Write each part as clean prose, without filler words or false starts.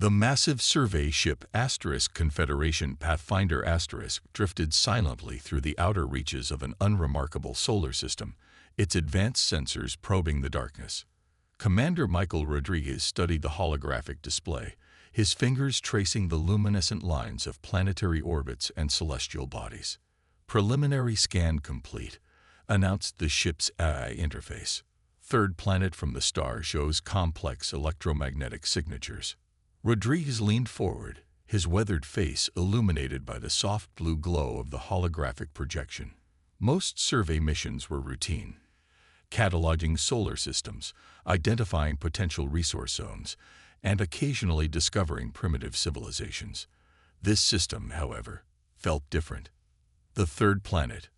The massive survey ship Confederation Pathfinder drifted silently through the outer reaches of an unremarkable solar system, its advanced sensors probing the darkness. Commander Michael Rodriguez studied the holographic display, his fingers tracing the luminescent lines of planetary orbits and celestial bodies. "Preliminary scan complete," announced the ship's AI interface. "Third planet from the star shows complex electromagnetic signatures." Rodriguez leaned forward, his weathered face illuminated by the soft blue glow of the holographic projection. Most survey missions were routine, cataloging solar systems, identifying potential resource zones, and occasionally discovering primitive civilizations. This system, however, felt different. The third planet,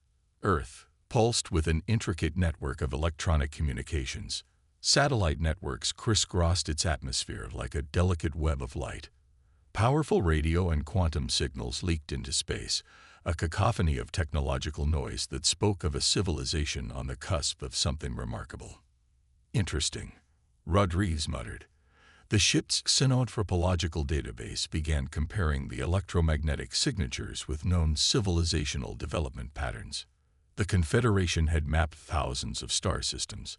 Earth, pulsed with an intricate network of electronic communications. Satellite networks crisscrossed its atmosphere like a delicate web of light. Powerful radio and quantum signals leaked into space, a cacophony of technological noise that spoke of a civilization on the cusp of something remarkable. "Interesting," Rodriguez muttered. The ship's synanthropological database began comparing the electromagnetic signatures with known civilizational development patterns. The Confederation had mapped thousands of star systems.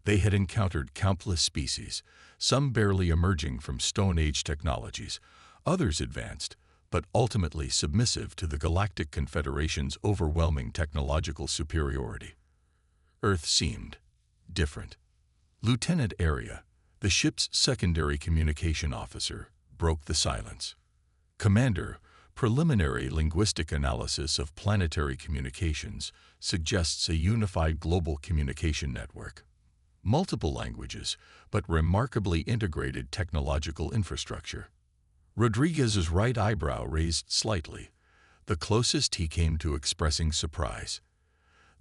They had encountered countless species, some barely emerging from Stone Age technologies, others advanced, but ultimately submissive to the Galactic Confederation's overwhelming technological superiority. Earth seemed different. Lieutenant Area, the ship's secondary communication officer, broke the silence. "Commander, preliminary linguistic analysis of planetary communications suggests a unified global communication network. Multiple languages, but remarkably integrated technological infrastructure." Rodriguez's right eyebrow raised slightly, the closest he came to expressing surprise.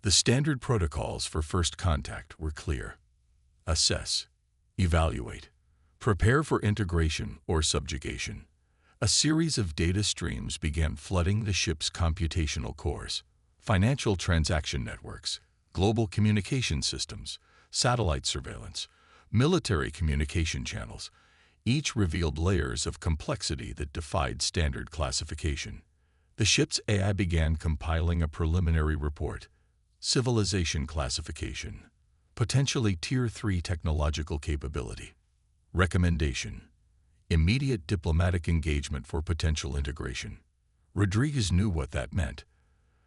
The standard protocols for first contact were clear. Assess, evaluate, prepare for integration or subjugation. A series of data streams began flooding the ship's computational cores. Financial transaction networks, global communication systems, satellite surveillance, military communication channels, each revealed layers of complexity that defied standard classification. The ship's AI began compiling a preliminary report. Civilization classification. Potentially Tier 3 technological capability. Recommendation. Immediate diplomatic engagement for potential integration. Rodriguez knew what that meant.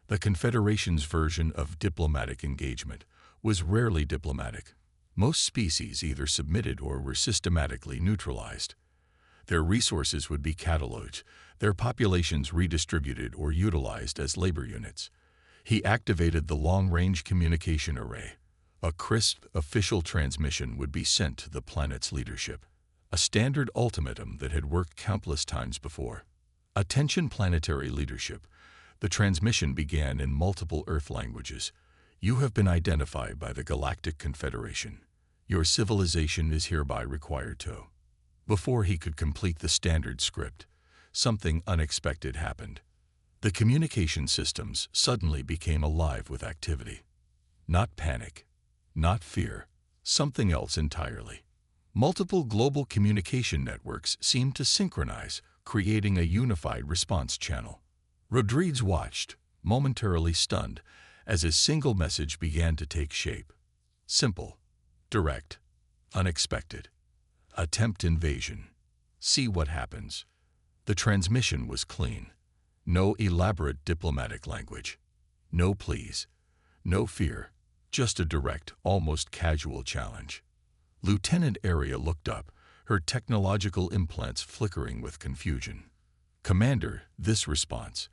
The Confederation's version of diplomatic engagement was rarely diplomatic. Most species either submitted or were systematically neutralized. Their resources would be cataloged, their populations redistributed or utilized as labor units. He activated the long-range communication array. A crisp, official transmission would be sent to the planet's leadership. A standard ultimatum that had worked countless times before. "Attention planetary leadership. The transmission began in multiple Earth languages. You have been identified by the Galactic Confederation. Your civilization is hereby required to." Before he could complete the standard script, something unexpected happened. The communication systems suddenly became alive with activity. Not panic, not fear, something else entirely. Multiple global communication networks seemed to synchronize, creating a unified response channel. Rodriguez watched, momentarily stunned, as a single message began to take shape. Simple, direct, unexpected. "Attempt invasion. See what happens." The transmission was clean. No elaborate diplomatic language. No pleas. No fear. Just a direct, almost casual challenge. Lieutenant Area looked up, her technological implants flickering with confusion. "Commander, this response.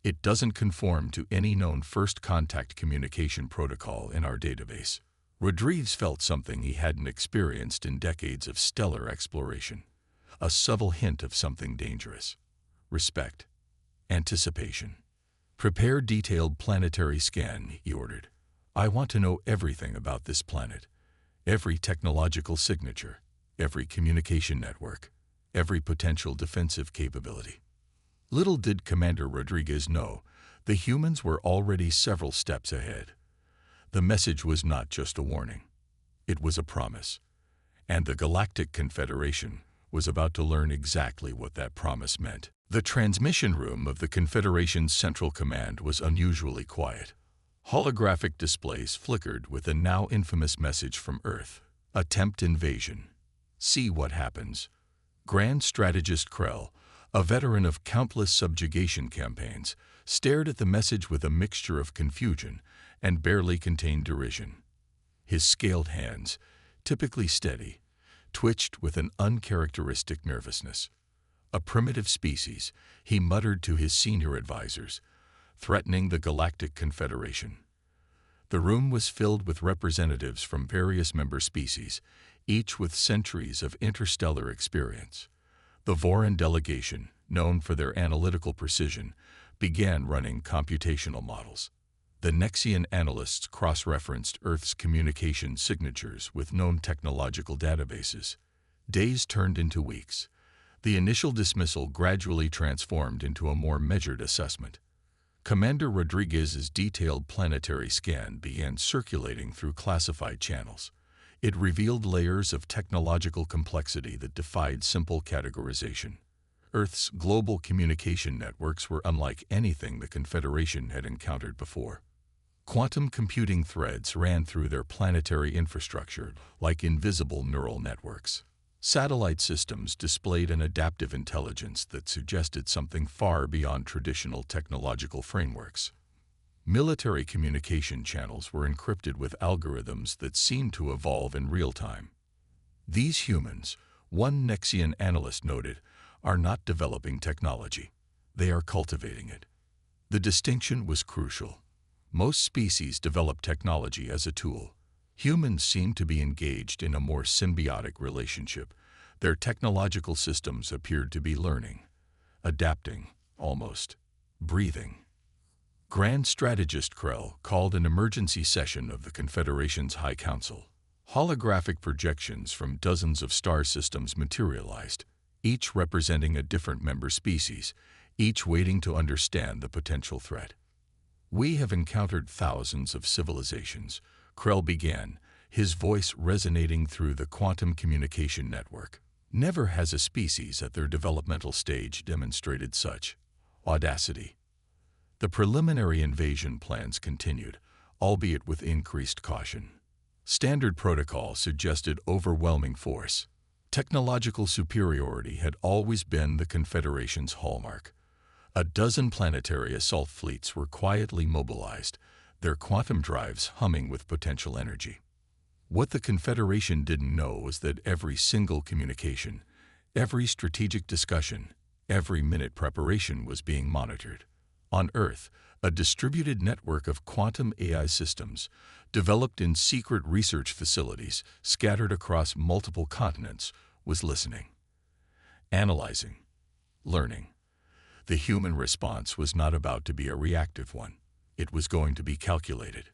It doesn't conform to any known first contact communication protocol in our database." Rodriguez felt something he hadn't experienced in decades of stellar exploration. A subtle hint of something dangerous. Respect. Anticipation. "Prepare detailed planetary scan," he ordered. "I want to know everything about this planet. Every technological signature, every communication network, every potential defensive capability." Little did Commander Rodriguez know, the humans were already several steps ahead. The message was not just a warning. It was a promise. And the Galactic Confederation, was about to learn exactly what that promise meant. The transmission room of the Confederation's Central Command was unusually quiet. Holographic displays flickered with a now infamous message from Earth. Attempt invasion. See what happens. Grand Strategist Krell, a veteran of countless subjugation campaigns, stared at the message with a mixture of confusion and barely contained derision. His scaled hands, typically steady, twitched with an uncharacteristic nervousness. A primitive species, he muttered to his senior advisors, threatening the Galactic Confederation. The room was filled with representatives from various member species, each with centuries of interstellar experience. The Voran delegation, known for their analytical precision, began running computational models. The Nexian analysts cross-referenced Earth's communication signatures with known technological databases. Days turned into weeks. The initial dismissal gradually transformed into a more measured assessment. Commander Rodriguez's detailed planetary scan began circulating through classified channels. It revealed layers of technological complexity that defied simple categorization. Earth's global communication networks were unlike anything the Confederation had encountered before. Quantum computing threads ran through their planetary infrastructure like invisible neural networks. Satellite systems displayed an adaptive intelligence that suggested something far beyond traditional technological frameworks. Military communication channels were encrypted with algorithms that seemed to evolve in real time. These humans, one Nexian analyst noted, are not developing technology. They are cultivating it. The distinction was crucial. Most species develop technology as a tool. Humans seem to be engaged in a more symbiotic relationship. Their technological systems appeared to be learning, adapting, almost breathing. Grand Strategist Krell called an emergency session of the Confederation's High Council. Holographic projections from dozens of star systems materialized, each representing a different member species, each waiting to understand the potential threat. We have encountered thousands of civilizations, Krell began, his voice resonating through the quantum communication network. Never has a species at their developmental stage demonstrated such audacity. The preliminary invasion plans continued, albeit with increased caution. Standard protocol suggested overwhelming force. Technological superiority had always been the Confederation's hallmark. A dozen planetary assault fleets were quietly mobilized, their quantum drives humming with potential energy. What the Confederation didn't know was that every single communication, every strategic discussion, every minute preparation was being monitored. On Earth, a distributed network of quantum AI systems, developed in secret research facilities scattered across multiple continents, was listening, analyzing, learning. The human response was not about to be a reactive one. It was going to be calculated.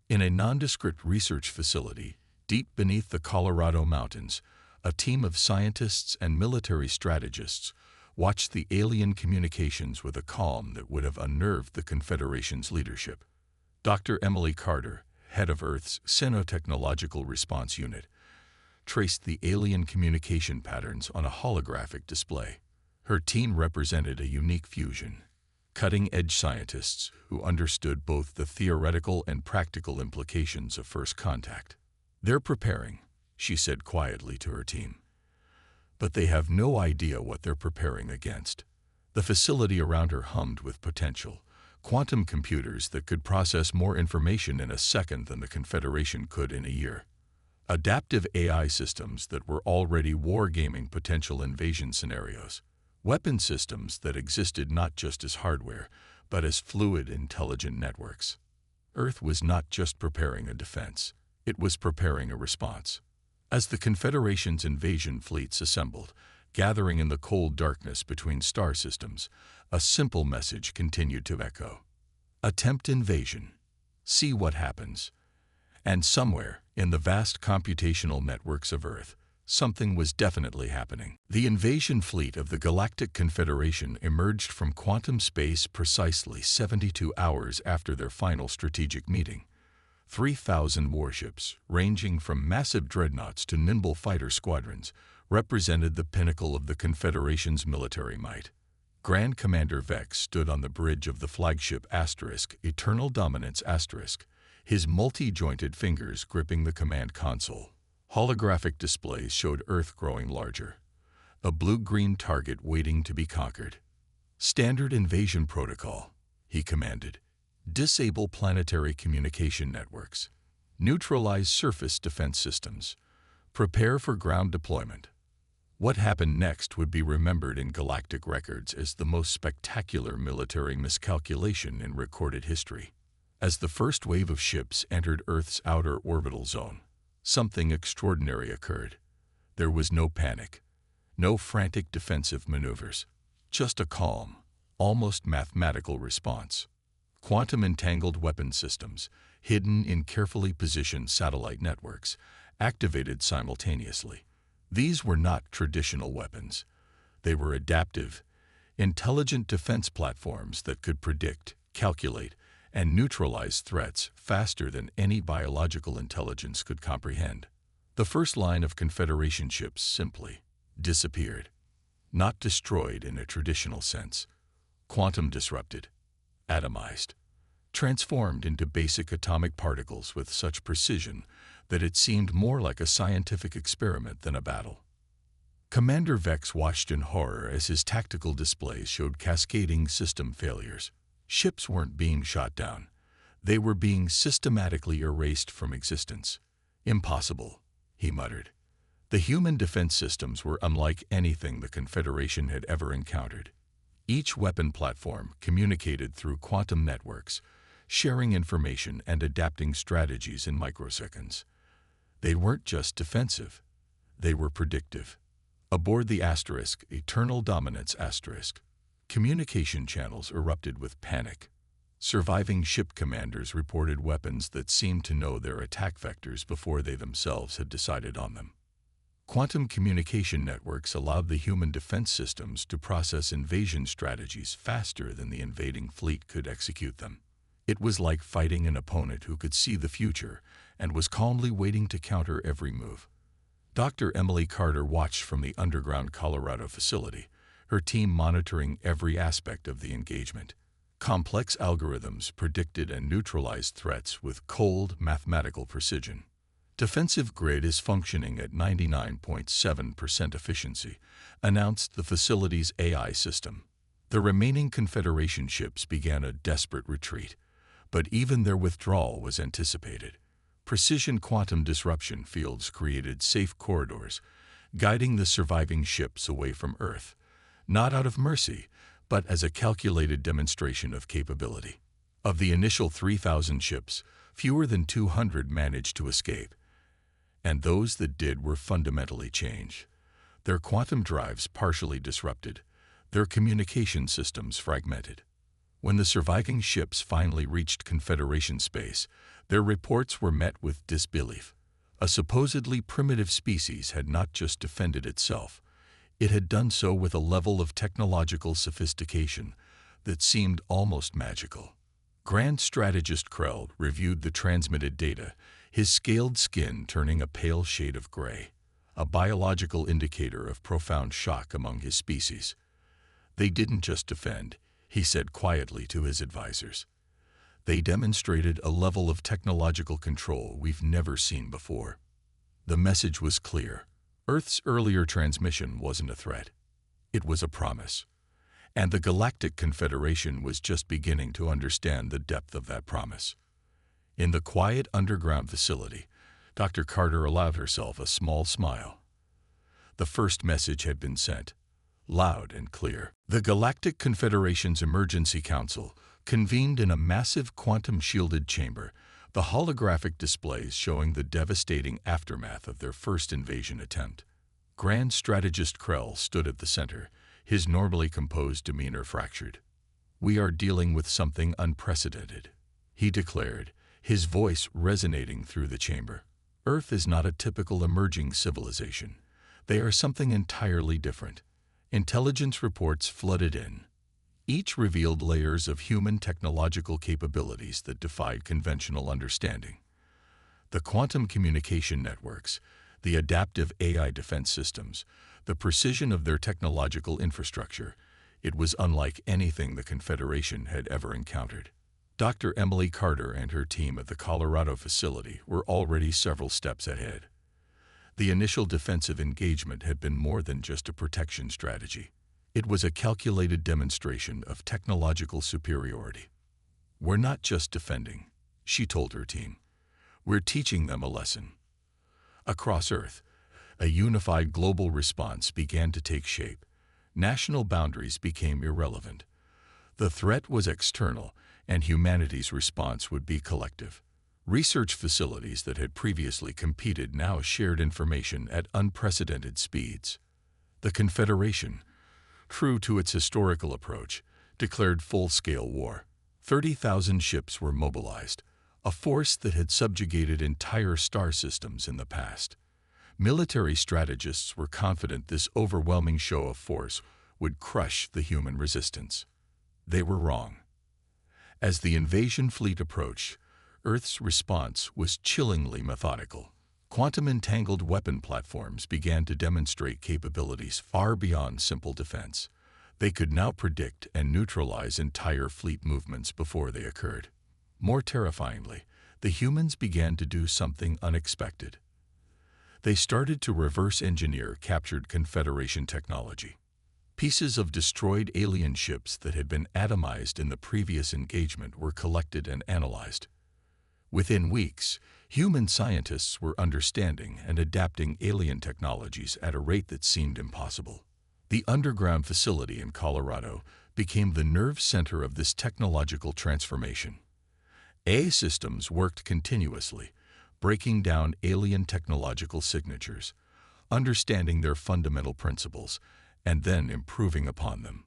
In a nondescript research facility, deep beneath the Colorado mountains, a team of scientists and military strategists watched the alien communications with a calm that would have unnerved the Confederation's leadership. Dr. Emily Carter, head of Earth's Xenotechnological Response Unit, traced the alien communication patterns on a holographic display. Her team represented a unique fusion, cutting-edge scientists who understood both the theoretical and practical implications of first contact. "They're preparing," she said quietly to her team. "But they have no idea what they're preparing against." The facility around her hummed with potential, quantum computers that could process more information in a second than the Confederation could in a year. Adaptive AI systems that were already wargaming potential invasion scenarios. Weapon systems that existed not just as hardware, but as fluid, intelligent networks. Earth was not just preparing a defense, it was preparing a response. As the Confederation's invasion fleets assembled, gathering in the cold darkness between star systems, a simple message continued to echo. Attempt invasion. See what happens. And somewhere, in the vast computational networks of Earth, something was definitely happening. The invasion fleet of the Galactic Confederation emerged from quantum space precisely 72 hours after their final strategic meeting. 3,000 warships, ranging from massive dreadnoughts to nimble fighter squadrons, represented the pinnacle of the Confederation's military might. Grand Commander Vex stood on the bridge of the flagship Eternal Dominance his multi-jointed fingers gripping the command console. Holographic displays showed Earth growing larger, a blue-green target waiting to be conquered. "Standard invasion protocol," he commanded. "Disable planetary communication networks. Neutralize surface defense systems. Prepare for ground deployment." What happened next would be remembered in galactic records as the most spectacular military miscalculation in recorded history. As the first wave of ships entered Earth's outer orbital zone, something extraordinary occurred. There was no panic, no frantic defensive maneuvers, just a calm, almost mathematical response. Quantum-entangled weapon systems, hidden in carefully positioned satellite networks, activated simultaneously. These were not traditional weapons. They were adaptive, intelligent defense platforms that could predict, calculate, and neutralize threats faster than any biological intelligence could comprehend. The first line of Confederation ships simply disappeared. Not destroyed in a traditional sense. Quantum disrupted, atomized, transformed into basic atomic particles with such precision that it seemed more like a scientific experiment than a battle. Commander Vex watched in horror as his tactical displays showed cascading system failures. Ships weren't being shot down. They were being systematically erased from existence. "Impossible," he muttered. The human defense systems were unlike anything the Confederation had ever encountered. Each weapon platform communicated through quantum networks, sharing information and adapting strategies in microseconds. They weren't just defensive, they were predictive. Aboard the Eternal Dominance communication channels erupted with panic. Surviving ship commanders reported weapons that seemed to know their attack vectors before they themselves had decided on them. Quantum communication networks allowed the human defense systems to process invasion strategies faster than the invading fleet could execute them. It was like fighting an opponent who could see the future and was calmly waiting to counter every move. Dr. Emily Carter watched from the underground Colorado facility, her team monitoring every aspect of the engagement. Complex algorithms predicted and neutralized threats with cold, mathematical precision. "Defensive grid is functioning at 99.7% efficiency," announced the facility's AI system. The remaining Confederation ships began a desperate retreat, but even their withdrawal was anticipated. Precision quantum disruption fields created safe corridors, guiding the surviving ships away from Earth, not out of mercy, but as a calculated demonstration of capability. Of the initial 3,000 ships, fewer than 200 managed to escape, and those that did were fundamentally changed. Their quantum drives partially disrupted, their communication systems fragmented. When the surviving ships finally reached Confederation space, their reports were met with disbelief. A supposedly primitive species had not just defended itself, it had done so with a level of technological sophistication that seemed almost magical. Grand Strategist Krell reviewed the transmitted data, his scaled skin turning a pale shade of gray, a biological indicator of profound shock among his species. "They didn't just defend," he said quietly to his advisors. "They demonstrated a level of technological control we've never seen before." The message was clear. Earth's earlier transmission wasn't a threat. It was a promise. And the Galactic Confederation was just beginning to understand the depth of that promise. In the quiet underground facility, Dr. Carter allowed herself a small smile. The first message had been sent, loud and clear. The Galactic Confederation's Emergency Council convened in a massive quantum-shielded chamber, the holographic displays showing the devastating aftermath of their first invasion attempt. Grand Strategist Krell stood at the center, his normally composed demeanor fractured. "We are dealing with something unprecedented," he declared, his voice resonating through the chamber. "Earth is not a typical emerging civilization. They are something entirely different." Intelligence reports flooded in. Each revealed layers of human technological capabilities that defied conventional understanding. The quantum communication networks, the adaptive AI defense systems, the precision of their technological infrastructure. It was unlike anything the Confederation had ever encountered. Dr. Emily Carter and her team at the Colorado facility were already several steps ahead. The initial defensive engagement had been more than just a protection strategy. It was a calculated demonstration of technological superiority. "We're not just defending," she told her team. "We're teaching them a lesson." Across Earth, a unified global response began to take shape. National boundaries became irrelevant. The threat was external, and humanity's response would be collective. Research facilities that had previously competed now shared information at unprecedented speeds. The Confederation, true to its historical approach, declared full-scale war. 30,000 ships were mobilized, a force that had subjugated entire star systems in the past. Military strategists were confident this overwhelming show of force would crush the human resistance. They were wrong. As the invasion fleet approached, Earth's response was chillingly methodical. Quantum-entangled weapon platforms began to demonstrate capabilities far beyond simple defense. They could now predict and neutralize entire fleet movements before they occurred. More terrifyingly, the humans began to do something unexpected. They started to reverse engineer captured Confederation technology. Pieces of destroyed alien ships that had been atomized in the previous engagement were collected and analyzed. Within weeks, human scientists were understanding and adapting alien technologies at a rate that seemed impossible. The underground facility in Colorado became the nerve center of this technological transformation. AI systems worked continuously, breaking down alien technological signatures, understanding their fundamental principles, and then improving upon them.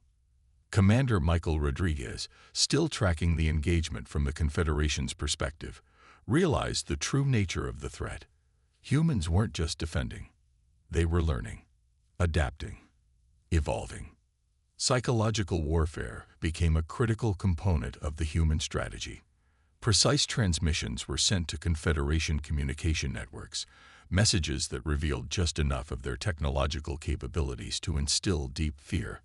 Commander Michael Rodriguez, still tracking the engagement from the Confederation's perspective, realized the true nature of the threat. Humans weren't just defending. They were learning, adapting, evolving. Psychological warfare became a critical component of the human strategy. Precise transmissions were sent to Confederation communication networks, messages that revealed just enough of their technological capabilities to instill deep fear.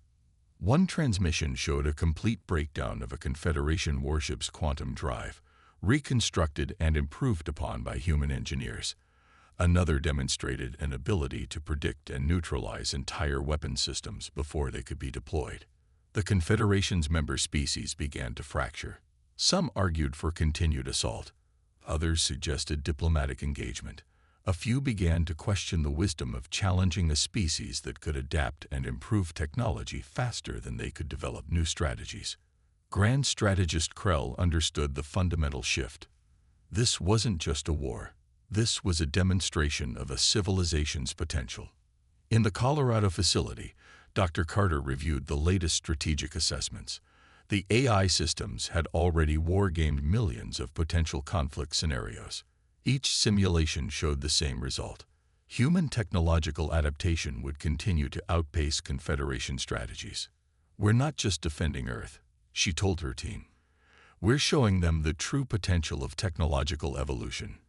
One transmission showed a complete breakdown of a Confederation warship's quantum drive, reconstructed and improved upon by human engineers. Another demonstrated an ability to predict and neutralize entire weapon systems before they could be deployed. The Confederation's member species began to fracture. Some argued for continued assault. Others suggested diplomatic engagement. A few began to question the wisdom of challenging a species that could adapt and improve technology faster than they could develop new strategies. Grand Strategist Krell understood the fundamental shift. This wasn't just a war. This was a demonstration of a civilization's potential. In the Colorado facility, Dr. Carter reviewed the latest strategic assessments. The AI systems had already wargamed millions of potential conflict scenarios. Each simulation showed the same result. Human technological adaptation would continue to outpace Confederation strategies. "We're not just defending Earth," she told her team. "We're showing them the true potential of technological evolution."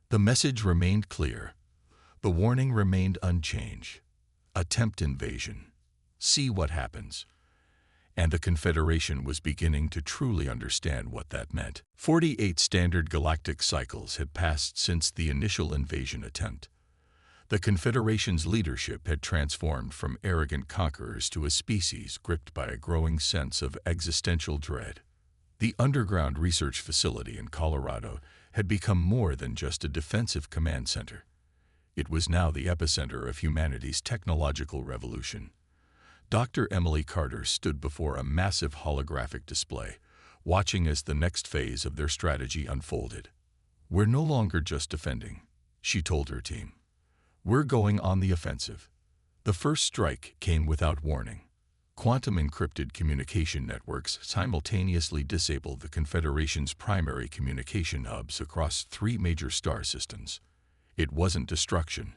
The message remained clear. The warning remained unchanged. Attempt invasion. See what happens. And the Confederation was beginning to truly understand what that meant. 48 standard galactic cycles had passed since the initial invasion attempt. The Confederation's leadership had transformed from arrogant conquerors to a species gripped by a growing sense of existential dread. The underground research facility in Colorado had become more than just a defensive command center. It was now the epicenter of humanity's technological revolution. Dr. Emily Carter stood before a massive holographic display, watching as the next phase of their strategy unfolded. "We're no longer just defending," she told her team. "We're going on the offensive." The first strike came without warning. Quantum-encrypted communication networks simultaneously disabled the Confederation's primary communication hubs across 3 major star systems. It wasn't destruction.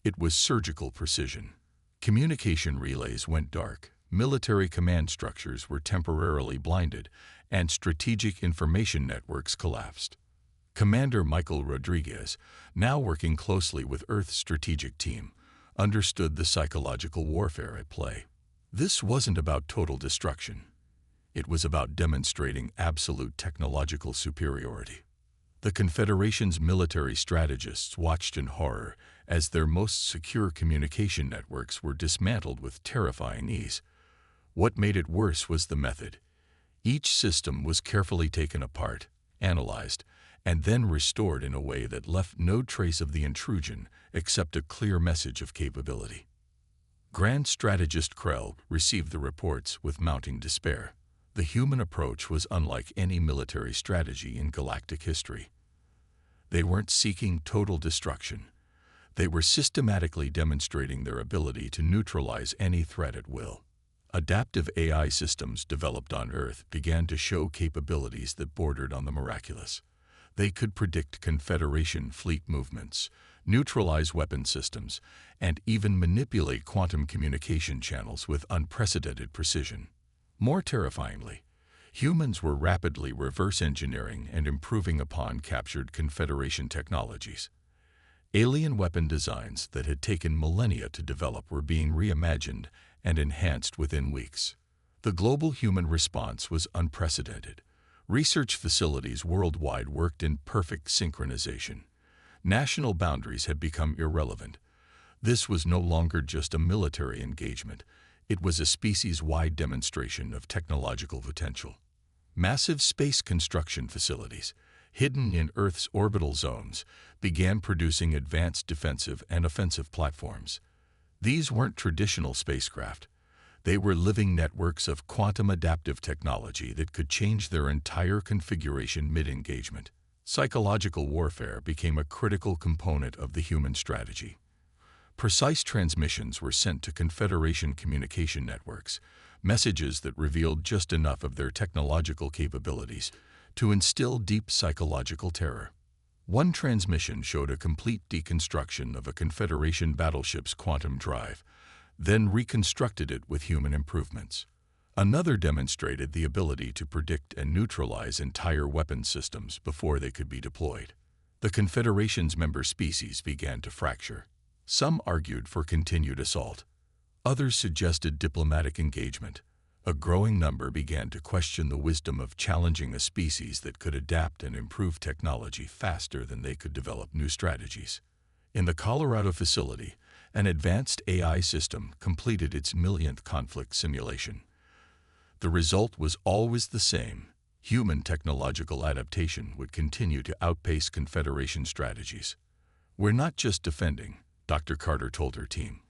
It was surgical precision. Communication relays went dark, military command structures were temporarily blinded, and strategic information networks collapsed. Commander Michael Rodriguez, now working closely with Earth's strategic team, understood the psychological warfare at play. This wasn't about total destruction. It was about demonstrating absolute technological superiority. The Confederation's military strategists watched in horror as their most secure communication networks were dismantled with terrifying ease. What made it worse was the method. Each system was carefully taken apart, analyzed, and then restored in a way that left no trace of the intrusion except a clear message of capability. Grand Strategist Krell received the reports with mounting despair. The human approach was unlike any military strategy in galactic history. They weren't seeking total destruction. They were systematically demonstrating their ability to neutralize any threat at will. Adaptive AI systems developed on Earth began to show capabilities that bordered on the miraculous. They could predict Confederation fleet movements, neutralize weapon systems, and even manipulate quantum communication channels with unprecedented precision. More terrifyingly, humans were rapidly reverse engineering and improving upon captured Confederation technologies. Alien weapon designs that had taken millennia to develop were being reimagined and enhanced within weeks. The global human response was unprecedented. Research facilities worldwide worked in perfect synchronization. National boundaries had become irrelevant. This was no longer just a military engagement. It was a species-wide demonstration of technological potential. Massive space construction facilities, hidden in Earth's orbital zones, began producing advanced defensive and offensive platforms. These weren't traditional spacecraft. They were living networks of quantum adaptive technology that could change their entire configuration mid-engagement. Psychological warfare became a critical component of the human strategy. Precise transmissions were sent to Confederation communication networks, messages that revealed just enough of their technological capabilities to instill deep psychological terror. One transmission showed a complete deconstruction of a Confederation battleship's quantum drive, then reconstructed it with human improvements. Another demonstrated the ability to predict and neutralize entire weapon systems before they could be deployed. The Confederation's member species began to fracture. Some argued for continued assault. Others suggested diplomatic engagement. A growing number began to question the wisdom of challenging a species that could adapt and improve technology faster than they could develop new strategies. In the Colorado facility, an advanced AI system completed its millionth conflict simulation. The result was always the same. Human technological adaptation would continue to outpace Confederation strategies. "We're not just defending," Dr. Carter told her team.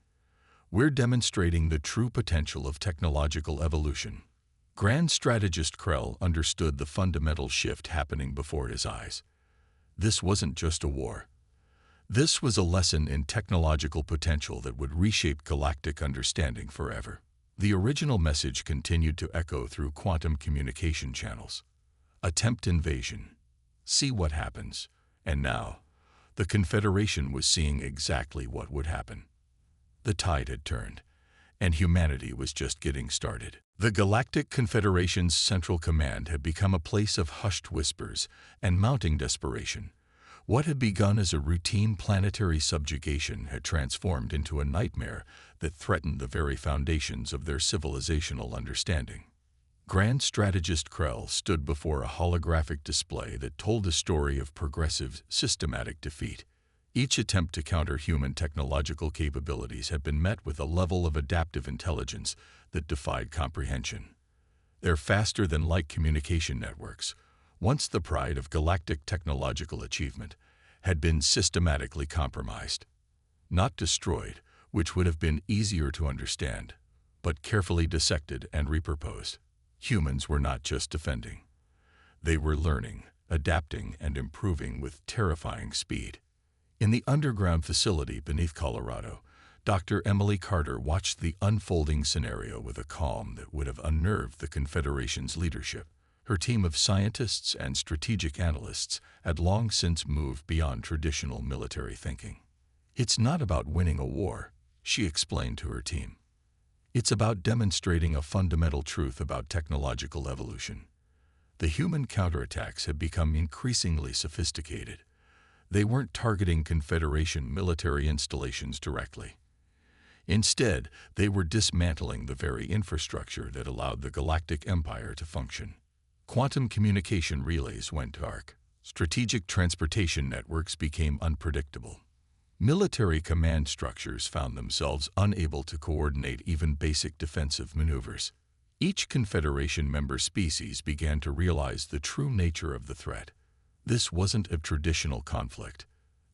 "We're demonstrating the true potential of technological evolution." Grand Strategist Krell understood the fundamental shift happening before his eyes. This wasn't just a war. This was a lesson in technological potential that would reshape galactic understanding forever. The original message continued to echo through quantum communication channels. Attempt invasion. See what happens. And now, the Confederation was seeing exactly what would happen. The tide had turned, and humanity was just getting started. The Galactic Confederation's Central Command had become a place of hushed whispers and mounting desperation. What had begun as a routine planetary subjugation had transformed into a nightmare that threatened the very foundations of their civilizational understanding. Grand Strategist Krell stood before a holographic display that told a story of progressive, systematic defeat. Each attempt to counter human technological capabilities had been met with a level of adaptive intelligence that defied comprehension. Their faster-than-light communication networks, once the pride of galactic technological achievement, had been systematically compromised. Not destroyed, which would have been easier to understand, but carefully dissected and repurposed. Humans were not just defending. They were learning, adapting, and improving with terrifying speed. In the underground facility beneath Colorado, Dr. Emily Carter watched the unfolding scenario with a calm that would have unnerved the Confederation's leadership. Her team of scientists and strategic analysts had long since moved beyond traditional military thinking. "It's not about winning a war," she explained to her team. "It's about demonstrating a fundamental truth about technological evolution. The human counterattacks had become increasingly sophisticated. They weren't targeting Confederation military installations directly. Instead, they were dismantling the very infrastructure that allowed the Galactic Empire to function. Quantum communication relays went dark. Strategic transportation networks became unpredictable. Military command structures found themselves unable to coordinate even basic defensive maneuvers. Each Confederation member species began to realize the true nature of the threat. This wasn't a traditional conflict.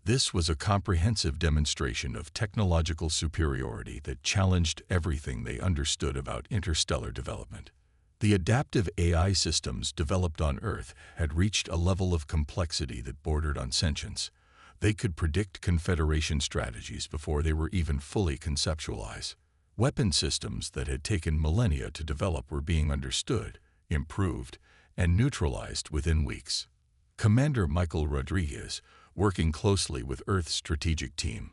This was a comprehensive demonstration of technological superiority that challenged everything they understood about interstellar development. The adaptive AI systems developed on Earth had reached a level of complexity that bordered on sentience. They could predict Confederation strategies before they were even fully conceptualized. Weapon systems that had taken millennia to develop were being understood, improved, and neutralized within weeks. Commander Michael Rodriguez, working closely with Earth's strategic team,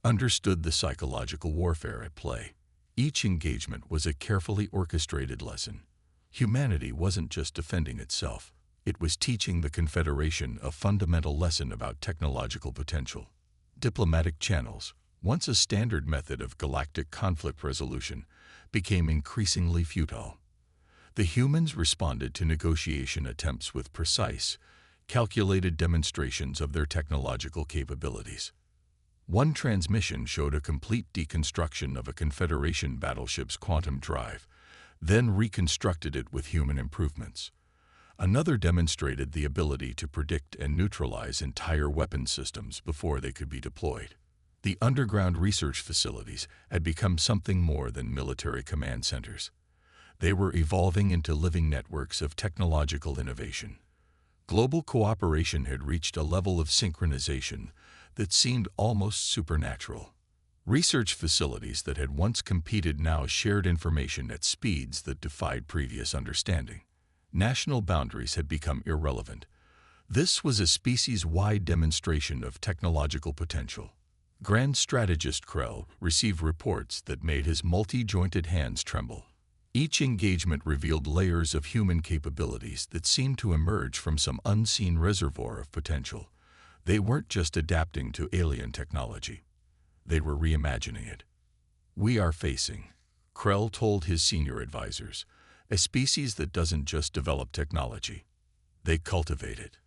understood the psychological warfare at play. Each engagement was a carefully orchestrated lesson. Humanity wasn't just defending itself. It was teaching the Confederation a fundamental lesson about technological potential. Diplomatic channels, once a standard method of galactic conflict resolution, became increasingly futile. The humans responded to negotiation attempts with precise, calculated demonstrations of their technological capabilities. One transmission showed a complete deconstruction of a Confederation battleship's quantum drive, then reconstructed it with human improvements. Another demonstrated the ability to predict and neutralize entire weapon systems before they could be deployed. The underground research facilities had become something more than military command centers. They were evolving into living networks of technological innovation. Global cooperation had reached a level of synchronization that seemed almost supernatural. Research facilities that had once competed now shared information at speeds that defied previous understanding. National boundaries had become irrelevant. This was a species-wide demonstration of technological potential. Grand Strategist Krell received reports that made his multi-jointed hands tremble. Each engagement revealed layers of human capabilities that seemed to emerge from some unseen reservoir of potential. They weren't just adapting to alien technology. They were reimagining it. "We are facing," Krell told his senior advisors, "a species that doesn't just develop technology. They cultivate it."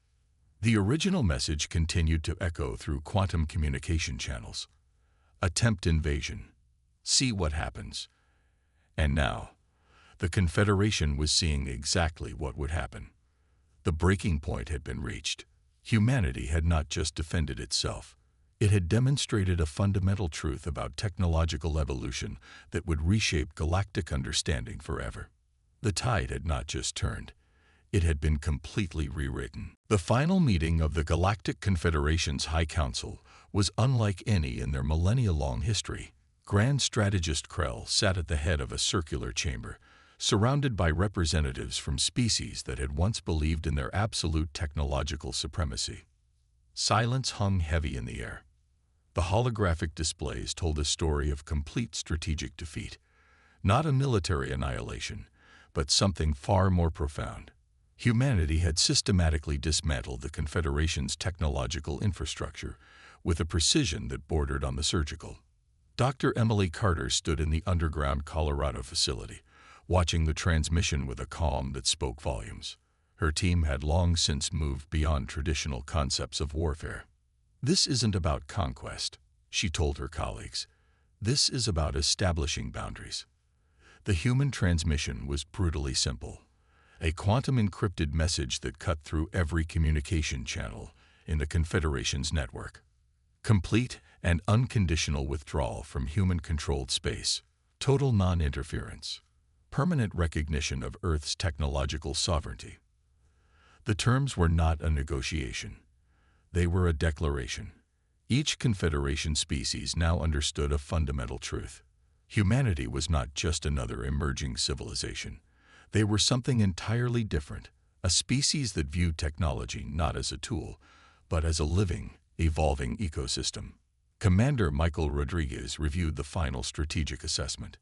The original message continued to echo through quantum communication channels. Attempt invasion. See what happens. And now, the Confederation was seeing exactly what would happen. The breaking point had been reached. Humanity had not just defended itself. It had demonstrated a fundamental truth about technological evolution that would reshape galactic understanding forever. The tide had not just turned. It had been completely rewritten. The final meeting of the Galactic Confederation's High Council was unlike any in their millennia-long history. Grand Strategist Krell sat at the head of a circular chamber, surrounded by representatives from species that had once believed in their absolute technological supremacy. Silence hung heavy in the air. The holographic displays told a story of complete strategic defeat, not a military annihilation, but something far more profound. Humanity had systematically dismantled the Confederation's technological infrastructure with a precision that bordered on the surgical. Dr. Emily Carter stood in the underground Colorado facility, watching the transmission with a calm that spoke volumes. Her team had long since moved beyond traditional concepts of warfare. "This isn't about conquest," she told her colleagues. "This is about establishing boundaries." The human transmission was brutally simple. A quantum-encrypted message that cut through every communication channel in the Confederation's network. Complete and unconditional withdrawal from human-controlled space. Total non-interference. Permanent recognition of Earth's technological sovereignty. The terms were not a negotiation. They were a declaration. Each Confederation species now understood a fundamental truth. Humanity was not just another emerging civilization. They were something entirely different, a species that viewed technology not as a tool, but as a living, evolving ecosystem. Commander Michael Rodriguez reviewed the final strategic assessment.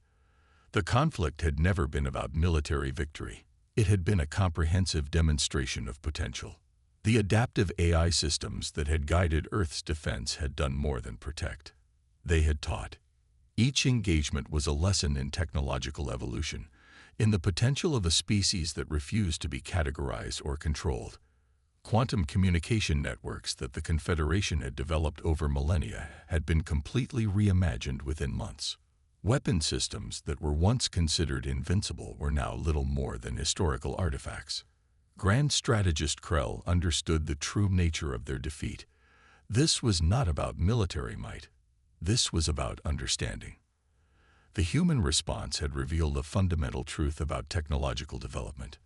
The conflict had never been about military victory. It had been a comprehensive demonstration of potential. The adaptive AI systems that had guided Earth's defense had done more than protect. They had taught. Each engagement was a lesson in technological evolution, in the potential of a species that refused to be categorized or controlled. Quantum communication networks that the Confederation had developed over millennia had been completely reimagined within months. Weapon systems that were once considered invincible were now little more than historical artifacts. Grand Strategist Krell understood the true nature of their defeat. This was not about military might. This was about understanding. The human response had revealed a fundamental truth about technological development.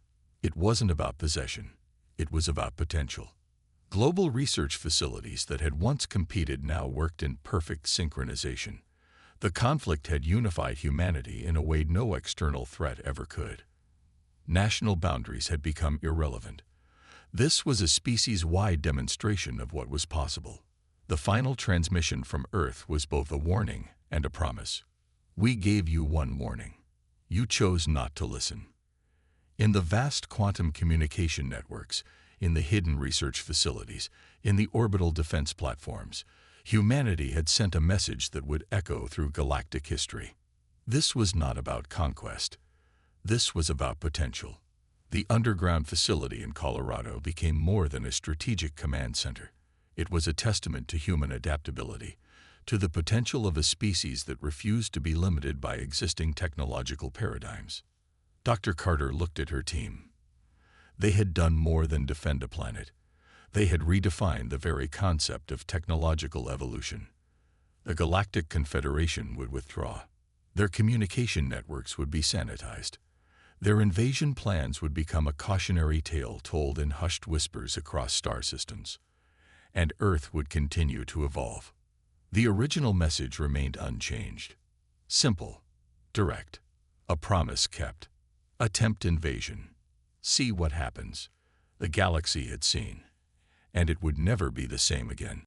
It wasn't about possession. It was about potential. Global research facilities that had once competed now worked in perfect synchronization. The conflict had unified humanity in a way no external threat ever could. National boundaries had become irrelevant. This was a species-wide demonstration of what was possible. The final transmission from Earth was both a warning and a promise. We gave you one warning. You chose not to listen. In the vast quantum communication networks, in the hidden research facilities, in the orbital defense platforms, humanity had sent a message that would echo through galactic history. This was not about conquest. This was about potential. The underground facility in Colorado became more than a strategic command center. It was a testament to human adaptability, to the potential of a species that refused to be limited by existing technological paradigms. Dr. Carter looked at her team. They had done more than defend a planet. They had redefined the very concept of technological evolution. The Galactic Confederation would withdraw. Their communication networks would be sanitized. Their invasion plans would become a cautionary tale told in hushed whispers across star systems. And Earth would continue to evolve. The original message remained unchanged. Simple, direct, a promise kept. Attempt invasion. See what happens. The galaxy had seen. And it would never be the same again.